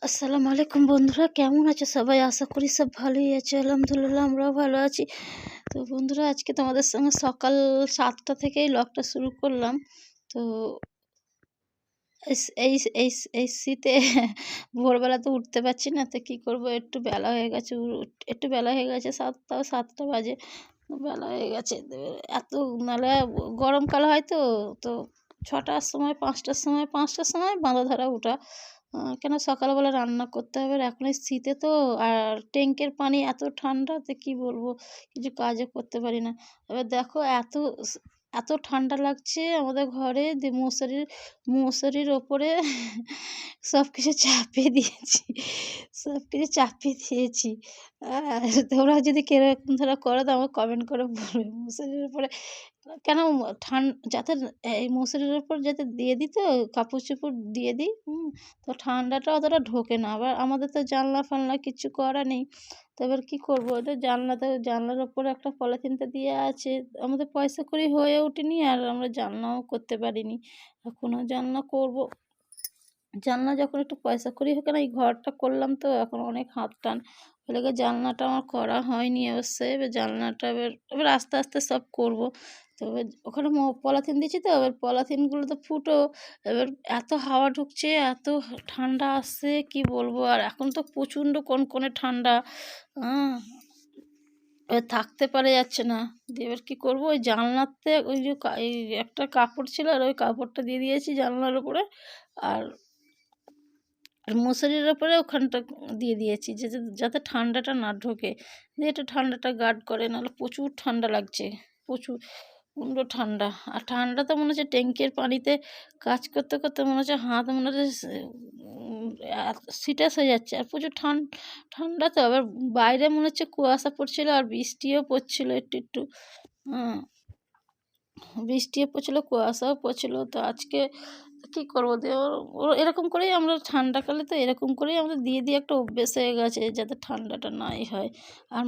আসসালামু আলাইকুম বন্ধুরা, কেমন আছো সবাই? আশা করি সব ভালোই আছে। আলহামদুলিল্লাহ আমরাও ভালো আছি। তো বন্ধুরা, আজকে তোমাদের সঙ্গে সকাল ৭টা থেকেই ব্লগটা শুরু করলাম। তো এই শীতে ভোরবেলা তো উঠতে পারছি না, তো কী করবো, একটু বেলা হয়ে গেছে, একটু বেলা হয়ে গেছে, ৭টা বাজে, বেলা হয়ে গেছে। তো এত নাহলে গরমকাল হয় তো, তো ৬টার সময় ৫টার সময় বাঁধা ধরা ওঠা, কেন সকালবেলা রান্না করতে হবে। আর এখন এই শীতে তো, আর ট্যাঙ্কের পানি এত ঠান্ডাতে কি বলবো, কিছু কাজও করতে পারি না। এবার দেখো, এত ঠান্ডা লাগছে আমাদের ঘরে, যে মশারির ওপরে সব কিছু চাপিয়ে দিয়েছি, সব কিছু চাপিয়ে দিয়েছি। আর তোমরা যদি কিরকম ধরো করো তো আমাকে কমেন্ট করে বলবে। মশারির উপরে কেন, যাতে এই মশারির উপর যাতে দিয়ে দিই, তো কাপড়-চোপড় দিয়ে দিই, তো ঠান্ডাটা অতটা ঢোকে না। আবার আমাদের তো জানলা-ফালনা কিচ্ছু করা নেই। তো এবার কী করবো, ওটা জানলার ওপরে একটা পলিথিনটা দেয়া আছে। আমাদের পয়সা কড়ি হয়ে ওঠেনি, আর আমরা জানলাও করতে পারিনি। এখনও জানলা করবো। জানলা যখন একটু পয়সা কড়ি হোক না, এই ঘরটা করলাম তো এখন অনেক হাত টান, ওই লেগে জানলাটা আমার করা হয়নি অবশ্যই। এবার জানলাটা এবার আস্তে আস্তে সব করব। তো এবার ওখানে পলিথিন দিয়েছি, তো এবার পলিথিনগুলো তো ফুটো, এবার এত হাওয়া ঢুকছে, এত ঠান্ডা আসছে কি বলবো। আর এখন তো প্রচণ্ড কনকনে ঠান্ডা, এবার থাকতে পারা যাচ্ছে না। দিয়ে এবার কী করবো, ওই জানলাতে ওই যে এই একটা কাপড় ছিল, আর ওই কাপড়টা দিয়ে দিয়েছি জানলার উপরে, আর মশারির ওপরে ওখানটা দিয়ে দিয়েছি, যাতে ঠান্ডাটা না ঢোকে, দিয়ে একটু ঠান্ডাটা গার্ড করে। নাহলে প্রচুর ঠান্ডা লাগছে, প্রচণ্ড ঠান্ডা। আর ঠান্ডাতে মনে হচ্ছে ট্যাঙ্কের পানিতে কাজ করতে করতে মনে হচ্ছে হাত মনে হচ্ছে সিটাস হয়ে যাচ্ছে। আর প্রচুর ঠান্ডা তো, আবার বাইরে মনে হচ্ছে কুয়াশা পড়ছিল, আর বৃষ্টিও পড়ছিল একটু একটু, বৃষ্টিও পড়ছিল, কুয়াশাও পড়ছিল। তো আজকে কী করবো, দিয়ে ও এরকম করেই আমরা ঠান্ডাকালে তো এরকম করেই আমাদের দিয়ে দিয়ে একটা অভ্যেস হয়ে গেছে, যাতে ঠান্ডাটা নাই হয়। আর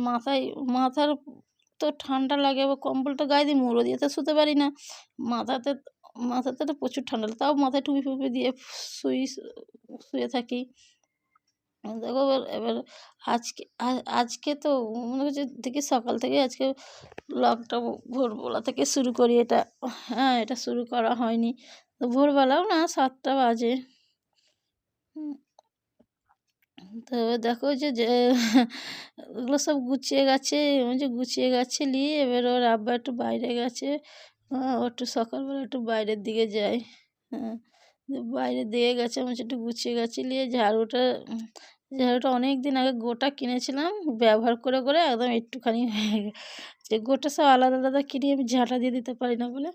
মাথার তো ঠান্ডা লাগে, আবার কম্বলটা গায়ে দিয়ে মুড়ো দিয়ে তো শুতে পারি না। মাথাতে মাথাতে তো প্রচুর ঠান্ডা লাগে, তাও মাথায় টুপি ফুপি দিয়ে শুয়ে থাকি। দেখো, এবার এবার আজকে তো মনে হচ্ছে দেখি সকাল থেকে আজকে ব্লগটা ভোরবেলা থেকে শুরু করি। এটা শুরু করা হয়নি, তো ভোরবেলাও না, 7টা বাজে। তো দেখো যে ওগুলো সব গুছিয়ে গেছে, গুছিয়ে গেছে নিয়ে এবার ওর আব্বা একটু বাইরে গেছে। ও একটু সকালবেলা একটু বাইরের দিকে যায়। হ্যাঁ, বাইরের দিকে গেছে, আমার একটু গুছিয়ে গেছে নিয়ে ঝাড়ুটা অনেক দিন আগে গোটা কিনেছিলাম, ব্যবহার করে করে একদম একটুখানি হয়ে গেছে। গোটা সব আলাদা আলাদা কিনে আমি ঝাঁটা দিয়ে দিতে পারি না বলে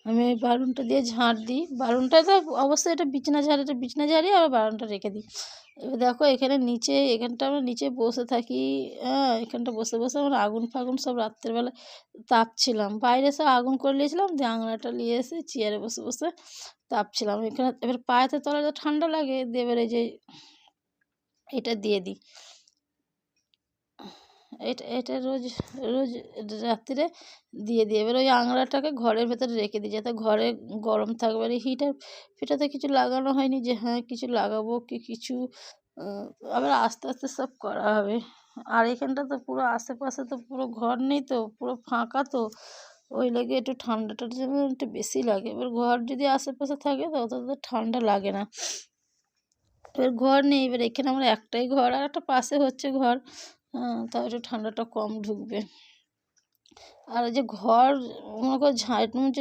আমি ওই বারুনটা দিয়ে ঝাঁট দিই। বারুনটা তো অবশ্যই, এটা বিছনা ঝাড়ি, আর বারুনটা রেখে দিই। এবার দেখো, এখানটা আমরা নিচে বসে থাকি। এখানটা বসে বসে আমরা আগুন ফাগুন সব রাত্রেবেলা তাপছিলাম। বাইরে সব আগুন করে নিয়েছিলাম, দিয়ে আঙড়াটা নিয়ে এসে চেয়ারে বসে বসে তাপছিলাম এখানে। এবার পায়েতে তলায় তো ঠান্ডা লাগে, দিয়ে এবার এই যে এটা দিয়ে দিই, এটা রোজ রোজ রাত্রে দিয়ে দিই। এবার ওই আঙড়াটাকে ঘরের ভেতরে রেখে দিই, যাতে ঘরে গরম থাকবে। আর হিটার ফিটাতে কিছু লাগানো হয়নি, যে হ্যাঁ কিছু লাগাবো কি কিছু, আবার আস্তে আস্তে সব করা হবে। আর এখানটা তো পুরো আশেপাশে তো পুরো ঘর নেই, তো পুরো ফাঁকা, তো ওই লেগে একটু ঠান্ডাটা যেন একটু বেশি লাগে। এবার ঘর যদি আশেপাশে থাকে তো অত ঠান্ডা লাগে না। এবার ঘর নেই, এবার এখানে আমার একটাই ঘর, আর একটা পাশে হচ্ছে ঘর, তাও একটু ঠান্ডাটা কম ঢুকবে। আর ওই যে ঘর মনে করো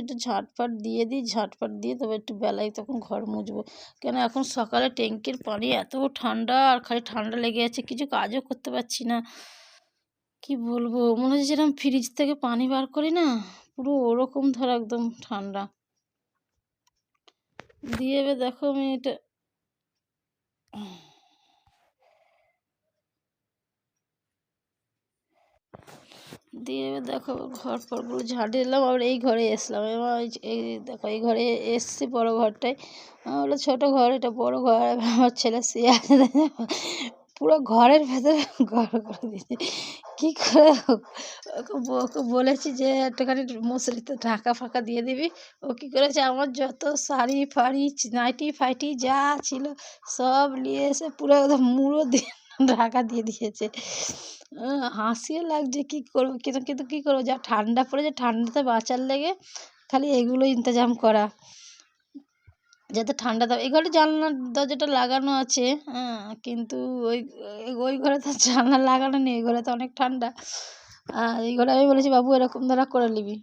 একটু ঝাঁটফাট দিয়ে দিই, ঝাঁটফাট দিয়ে তবে একটু বেলায় তখন ঘর মুছবো। কেন এখন সকালে ট্যাঙ্কির পানি এত ঠান্ডা, আর খালি ঠান্ডা লেগে যাচ্ছে, কিছু কাজও করতে পারছি না। কি বলবো, মনে হচ্ছে যেরকম ফ্রিজ থেকে পানি বার করি না, পুরো ওরকম ধর একদম ঠান্ডা। দিয়ে এবার দেখো আমি এটা দিয়ে এবার দেখো ঘর ফরগুলো ঝাঁট এলাম, আবার এই ঘরে এসলাম। এবার এই দেখো, এই ঘরে এসছি, বড় ঘরটায়। হলো ছোটো ঘর, এটা বড় ঘর। এবার আমার ছেলে শুয়ে আছে, পুরো ঘরের ভেতরে ঘর করে দিয়েছে। কী করে ওকে বলেছি যে একটুখানি মশারিতে ঢাকা-ফাকা দিয়ে দিবি। ও কী করেছে আমার যত শাড়ি-ফাড়ি নাইটি-ফাইটি যা ছিল সব নিয়ে এসে পুরো একদম মুড়ো দিয়ে ঢাকা দিয়ে দিয়েছে। হাসিও লাগছে কী করব কিন্তু কিন্তু কী করব যা ঠান্ডা পড়েছে ঠান্ডাতে বাঁচার লেগে খালি এগুলো ইন্তজাম করা। যাতে ঠান্ডা এই ঘরে জানলার দরজাটা লাগানো আছে, কিন্তু ওই ওই ঘরে তো জানলা লাগানো নেই, এই ঘরে তো অনেক ঠান্ডা। আর এই ঘরে আমি বলেছি বাবু এরকম দ্বারা করে নিবি।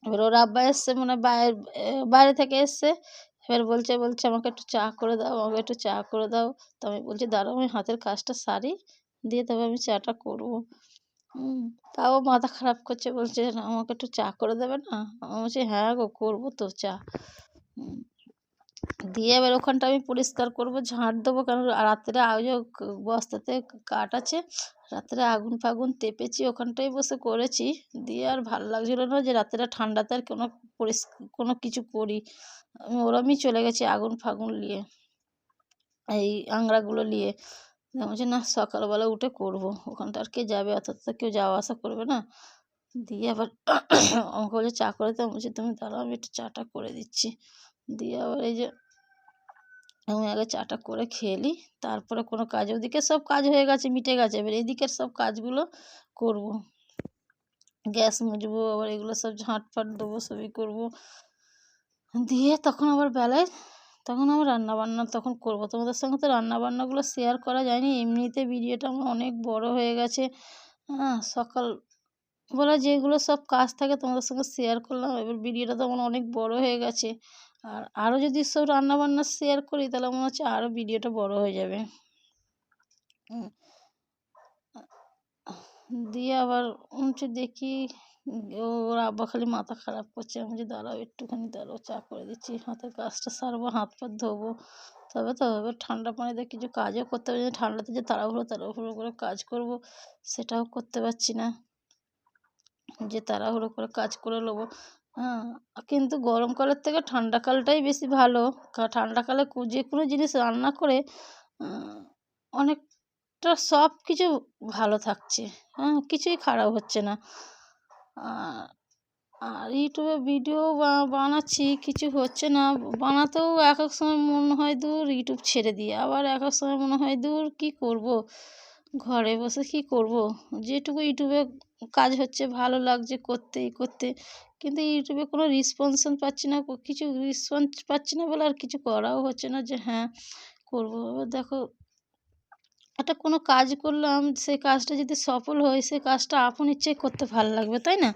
এবার ওর আব্বা এসছে মানে বাইরে থেকে এসছে, এবার বলছে আমাকে একটু চা করে দাও, আমাকে একটু চা করে দাও। তো আমি বলছি দাঁড়াও আমি হাতের কাজটা সারি, দিয়ে তবে আমি চাটা করবো। তাও মাথা খারাপ করছে, বলছে আমাকে একটু চা করে দেবে না? আমি বলছি হ্যাঁ গো করবো তো চা। দিয়ে এবার ওখানটা আমি পরিষ্কার করবো, ঝাঁট দেবো, কারণ রাত্রে বস্তাতে কাঠ আছে, রাত্রে আগুন ফাগুন তেপেছি, ওখানটায় বসে করেছি। দিয়ে আর ভালো লাগছিলো না যে রাত্রে ঠান্ডাতে আর কোনো কিছু করি। আমি ওরমই চলে গেছি আগুন ফাগুন নিয়ে, এই আংড়াগুলো নিয়ে। বলছি না সকালবেলা উঠে করবো, ওখানটা আর কে যাবে, অত তো কেউ যাওয়া আসা করবে না। দিয়ে আবার আমাকে বলছে চা করে দিতে, বলছি তুমি দাঁড়াও আমি একটু চাটা করে দিচ্ছি। দিয়ে আবার এই যে আমি আগে চাটা করে খেয়ে নিই, তারপরে কোনো কাজ, ওদিকে সব কাজ হয়ে গেছে মিটে গেছে, এবার এদিকের সব কাজগুলো করব। গ্যাস মুছবো, আবার এগুলো সব ঝাঁট ফাট দেবো, সবই করবো। দিয়ে তখন আবার বেলায় তখন আমার রান্নাবান্না তখন করব। তোমাদের সঙ্গে তো রান্নাবান্নাগুলো শেয়ার করা যায়নি, এমনিতে ভিডিওটা আমার অনেক বড় হয়ে গেছে। সকালবেলা যেগুলো সব কাজ থাকে তোমাদের সঙ্গে শেয়ার করলাম, এবার ভিডিওটা তো আমার অনেক বড় হয়ে গেছে। আর আরও যদি সব রান্নাবান্না শেয়ার করি তাহলে মনে হচ্ছে আরও ভিডিওটা বড় হয়ে যাবে। দিয়ে আবার দেখি ওর আব্বা খালি মাথা খারাপ করছে। আমি বলছি দাঁড়াও একটুখানি দাঁড়াও, চা করে দিচ্ছি, হাতের কাজটা সারবো, হাত পা ধোবো, তবে তো এবার ঠান্ডা পানিতে কিছু কাজও করতে পারছি না। ঠান্ডাতে যে তাড়াহুড়ো করে কাজ করব সেটাও করতে পারছি না, যে তাড়াহুড়ো করে কাজ করে নেবো। কিন্তু গরমকালের থেকে ঠান্ডাকালটাই বেশি ভালো। ঠান্ডাকালে যে কোনো জিনিস রান্না করে অনেকটা সব কিছু ভালো থাকছে, কিছুই খারাপ হচ্ছে না। আর ইউটিউবে ভিডিও বানাচ্ছি, কিছু হচ্ছে না, বানাতেও এক এক সময় মনে হয় দূর ইউটিউব ছেড়ে দিই, আবার এক এক সময় মনে হয় দূর কী করব, ঘরে বসে কী করব, যেটুকু ইউটিউবে কাজ হচ্ছে ভালো লাগছে করতে, কিন্তু ইউটিউবে কোনো রেসপন্স পাচ্ছি না, কিছু রেসপন্স পাচ্ছি না বলে আর কিছু করাও হচ্ছে না যে হ্যাঁ করবো। এবার দেখো একটা কোনো কাজ করলাম, সেই কাজটা যদি সফল হয় সেই কাজটা আপন ইচ্ছায় করতে ভালো লাগবে, তাই না?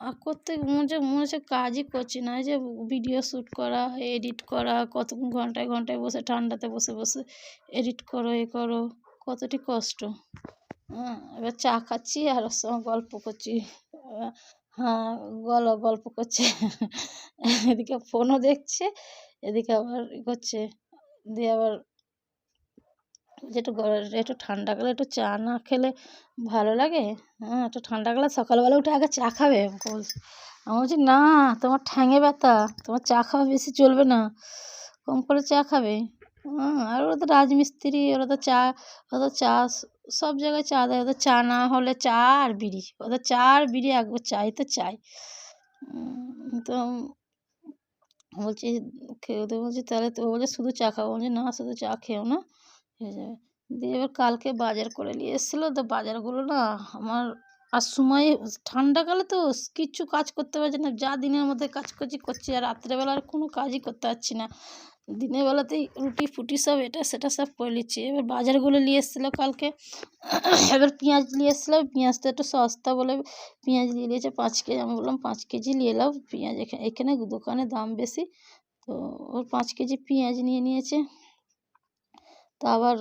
আর করতে মনে হচ্ছে কাজই করছি না, এই যে ভিডিও শ্যুট করা, এডিট করা, কত ঘন্টায় ঘন্টায় বসে ঠান্ডাতে বসে বসে এডিট করো, করো, কতটি কষ্ট। এবার চা খাচ্ছি আর ওর সঙ্গে গল্প করছি। গল্প করছে, এদিকে ফোনও দেখছে, এদিকে আবার করছে। দিয়ে আবার একটু ঠান্ডাকালে একটু চা না খেলে ভালো লাগে? একটু ঠান্ডাকালে সকালবেলা উঠে আগে চা খাবে আমাকে বলছে। আমি বলছি না, তোমার ঠ্যাঙে ব্যথা, তোমার চা খাওয়া বেশি চলবে না, কম করে চা খাবে। আর ওরা তো রাজমিস্ত্রি, ওরা তো চা সব জায়গায় চা দেয়, ওদের চা না হলে চা আর বিড়ি, ওদের চা আর বিড়ি একবার চাই তো চাই। তো বলছি খেয়ে বলছি তাহলে তো, বলছে শুধু চা খাবো, বলছি না শুধু চা খেও না, হয়ে যাবে। দিয়ে এবার কালকে বাজার করে নিয়ে এসেছিলো, তো বাজারগুলো না আমার আর সময়, ঠান্ডাকালে তো কিচ্ছু কাজ করতে পারছি না, যা দিনের মধ্যে কাজ করছি, আর রাত্রেবেলা আর কোনো কাজই করতে পারছি না। দিনের বেলাতেই রুটি ফুটি সব এটা সেটা সব করে নিচ্ছি। এবার বাজারগুলো নিয়ে এসেছিলো কালকে, এবার পেঁয়াজ নিয়ে এসেছিলো, পেঁয়াজটা একটু সস্তা বলে পেঁয়াজ নিয়ে নিয়েছে 5 কেজি। আমি বললাম 5 কেজি নিয়ে নাও পেঁয়াজ, এখানে দোকানে দাম বেশি, তো ওর 5 কেজি পেঁয়াজ নিয়ে নিয়েছে। তো আবার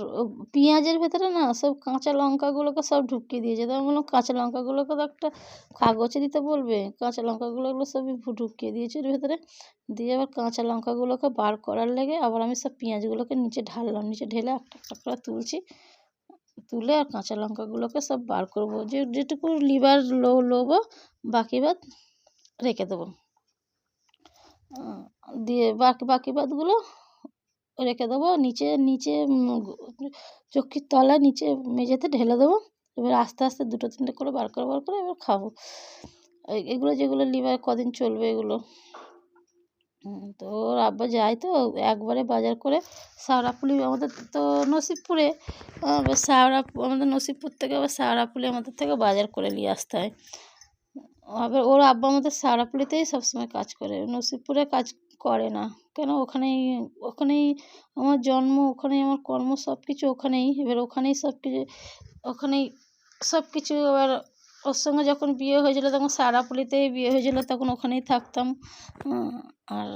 পেঁয়াজের ভেতরে না সব কাঁচা লঙ্কাগুলোকে সব ঢুকিয়ে দিয়েছে, তো আমি বললাম কাঁচা লঙ্কাগুলোকে তো একটা কাগজে দিতে বলবে, কাঁচা লঙ্কাগুলো সবই ঢুকিয়ে দিয়েছে এর ভেতরে। দিয়ে আবার কাঁচা লঙ্কাগুলোকে বার করার লেগে আবার আমি সব পেঁয়াজগুলোকে নিচে ঢাললাম, নিচে ঢেলে একটা একটা করে তুলছি, তুলে আর কাঁচা লঙ্কাগুলোকে সব বার করবো, যেটুকু লিভার লোবো, বাকি বাদ রেখে দেবো। দিয়ে বাকি বাদগুলো রেখে দেবো নিচে নিচে চৌকির তলায় নিচে মেঝেতে ঢেলে দেবো। এবার আস্তে আস্তে 2-3টে করে বার করে এবার খাবো। এগুলো যেগুলো লিভার কদিন চলবে এগুলো। তো ওর আব্বা যায় তো একবারে বাজার করে শেওড়াফুলি আমাদের তো নসিবপুরে, আমাদের নসিবপুর থেকে আবার শেওড়াফুলি আমাদের থেকে বাজার করে নিয়ে আসতে হয়। আবার ওর আব্বা আমাদের শেওড়াফুলিতেই সবসময় কাজ করে, নসিবপুরে কাজ করে না। কেন ওখানেই আমার জন্ম, ওখানেই আমার কর্ম, সব কিছু ওখানেই। এবার ওখানেই সব কিছু। এবার ওর সঙ্গে যখন বিয়ে হয়েছিল তখন শেওড়াফুলিতেই বিয়ে হয়েছিল, তখন ওখানেই থাকতাম। আর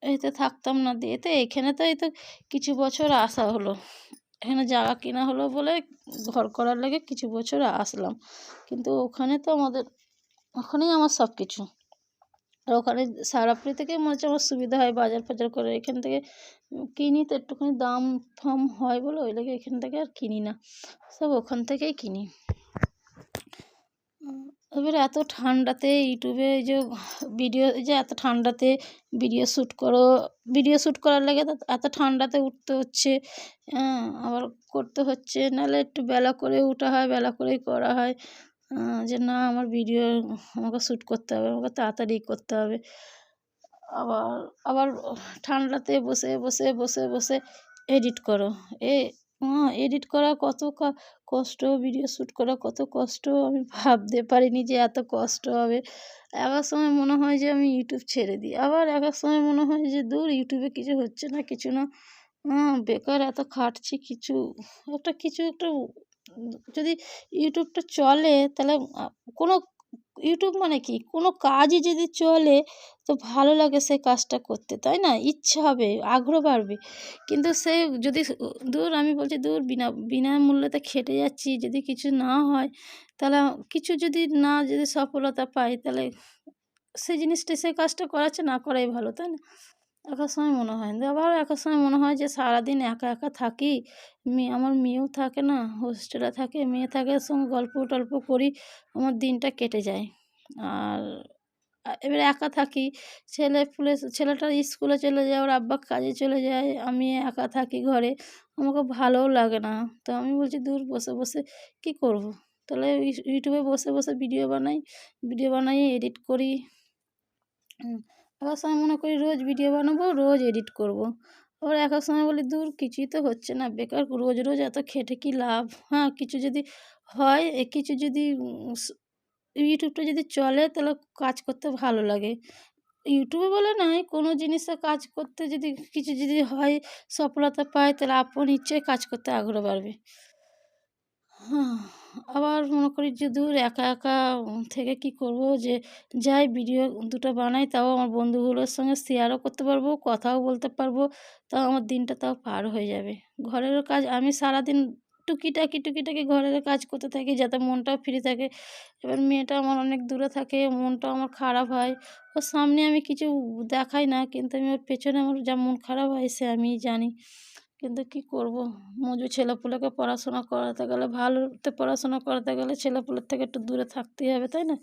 এতে থাকতাম না দিয়ে তো এখানে তো এই তো কিছু বছর আসা হলো, এখানে জায়গা কেনা হলো বলে ঘর করার লাগে কিছু বছর আসলাম। কিন্তু ওখানে তো ওখানেই আমার সব কিছু। আর ওখানে শেওড়াফুলি থেকে মনে হচ্ছে আমার সুবিধা হয় বাজার ফাজার করে। এখান থেকে কিনি তো একটুখানি দাম ফাম হয় বলে ওই লেগে এখান থেকে আর কিনি না, সব ওখান থেকেই কিনি। এবারে এত ঠান্ডাতে ইউটিউবে এই যে এত ঠান্ডাতে ভিডিও শ্যুট করার লাগে তো এত ঠান্ডাতে উঠতে হচ্ছে, আবার করতে হচ্ছে। নাহলে একটু বেলা করে ওঠা হয়, বেলা করেই করা হয়। যে না আমার ভিডিও আমাকে শ্যুট করতে হবে, আমাকে তাড়াতাড়ি করতে হবে। আবার আবার ঠান্ডাতে বসে এডিট করো। এডিট করা কত কষ্ট, ভিডিও শ্যুট করা কত কষ্ট, আমি ভাবতে পারিনি যে এত কষ্ট হবে। এক সময় মনে হয় যে আমি ইউটিউব ছেড়ে দিই, আবার এক সময় মনে হয় যে দূর ইউটিউবে কিছু হচ্ছে না, কিছু না, বেকার এত খাটছি। কিছু একটা যদি ইউটিউবটা চলে তাহলে কোনো ইউটিউব মানে কি কোনো কাজই যদি চলে তো ভালো লাগে সেই কাজটা করতে, তাই না? ইচ্ছা হবে, আগ্রহ বাড়বে। কিন্তু সে যদি দূর আমি বলছি দূর বিনামূল্যেতে খেটে যাচ্ছি, যদি কিছু না হয় তাহলে কিছু যদি সফলতা পাই তাহলে সেই জিনিসটা সেই কাজটা করার চেয়ে না করাই ভালো, তাই না? একার সময় মনে হয়, আবার একার সময় মনে হয় যে সারাদিন একা থাকি, আমার মেয়েও থাকে না, হোস্টেলে থাকে, মেয়ে থাকে, ওর সঙ্গে গল্প টল্প করি, আমার দিনটা কেটে যায়। আর এবারে একা থাকি, ছেলেটা স্কুলে চলে যায়, ওর আব্বা কাজে চলে যায়, আমি একা থাকি ঘরে, আমাকে ভালোও লাগে না। তো আমি বলছি দূর বসে কী করব? তাহলে ইউটিউবে বসে ভিডিও বানাই এডিট করি। একেক সময় মনে করি রোজ ভিডিও বানাবো, রোজ এডিট করব। আবার একেক সময় বলি দূর কিছুই তো হচ্ছে না, বেকার রোজ এত খেটে কী লাভ? হ্যাঁ, কিছু যদি হয়, কিছু যদি ইউটিউবটা যদি চলে তাহলে কাজ করতে ভালো লাগে। ইউটিউবে বলে নয়, কোনো জিনিসে কাজ করতে যদি কিছু যদি হয়, সফলতা পায় তাহলে আপন ইচ্ছায় কাজ করতে আগ্রহ বাড়বে। হ্যাঁ, আবার মনে করি যে দূর একা থেকে কি করব, যে যাই ভিডিও 2টো বানাই, তাও আমার বন্ধুগুলোর সঙ্গে শেয়ারও করতে পারবো, কথাও বলতে পারবো, তাও আমার দিনটা তাও পার হয়ে যাবে। ঘরেরও কাজ আমি সারাদিন টুকিটাকি ঘরের কাজ করতে থাকি যাতে মনটাও ফ্রি থাকে। এবার মেয়েটা আমার অনেক দূরে থাকে, মনটাও আমার খারাপ হয়। ওর সামনে আমি কিছু দেখাই না, কিন্তু আমি ওর পেছনে আমার যা মন খারাপ হয় সে আমিই জানি। কিন্তু কি করব, মজু ছেলেপুলেকে পড়াশোনা করাতে গেলে, ভালোতে পড়াশোনা করাতে গেলে ছেলেপুলের থেকে একটু দূরে থাকতেই হবে, তাই না?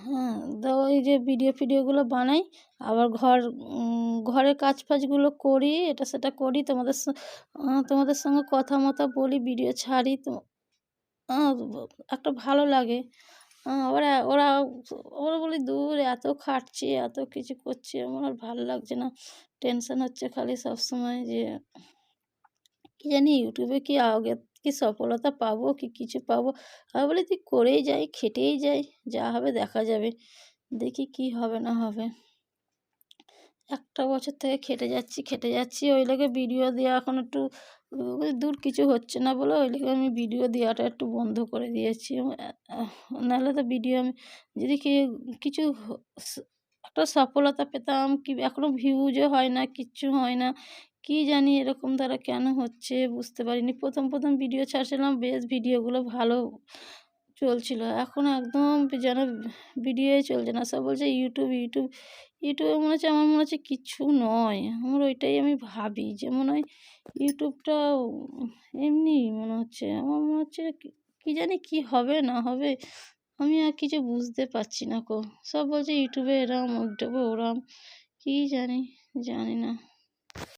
হ্যাঁ, তো ওই যে ভিডিওগুলো বানাই, আবার ঘরের কাজ-ফাজগুলো করি, এটা সেটা করি, তোমাদের সঙ্গে কথা-মথা বলি, ভিডিও ছাড়ি তো আ একটা ভালো লাগে। আ ওরা ওরা ওরা বলি দূর এত খাটছি, এত কিছু করছি, আমার আর ভাল লাগছে না। টেনশন হচ্ছে খালি সবসময় যে কি জানি ইউটিউবে কি আগে কি সফলতা পাবো কি কিছু পাবো। আমি বলি তুই করেই যাই, খেটেই যাই, যা হবে দেখা যাবে। দেখি কি হবে না হবে। একটা বছর থেকে খেটে যাচ্ছি ওই লেগে ভিডিও দেওয়া এখন একটু দূর কিছু হচ্ছে না বলে ওই লেগে আমি ভিডিও দেওয়াটা একটু বন্ধ করে দিয়েছি। নাহলে তো ভিডিও আমি যদি কিছু একটা সফলতা পেতাম, কি এখনও ভিউজও হয় না, কিচ্ছু হয় না। কি জানি এরকম দ্বারা কেন হচ্ছে বুঝতে পারিনি। প্রথম ভিডিও ছাড়ছিলাম, বেশ ভিডিওগুলো ভালো চলছিল। এখন একদম যেন ভিডিওই চলছে না। সব বলছে ইউটিউবে আমার মনে হচ্ছে কিচ্ছু নয়। আমার ওইটাই আমি ভাবি যে মনে হয় ইউটিউবটা এমনি মনে হচ্ছে। আমার মনে হচ্ছে কি জানি কি হবে না হবে? আমি আর কিছু বুঝতে পারছি না সব বলছে ইউটিউবে এরম, ইউটিউবে ওরম। কি জানি, জানি না।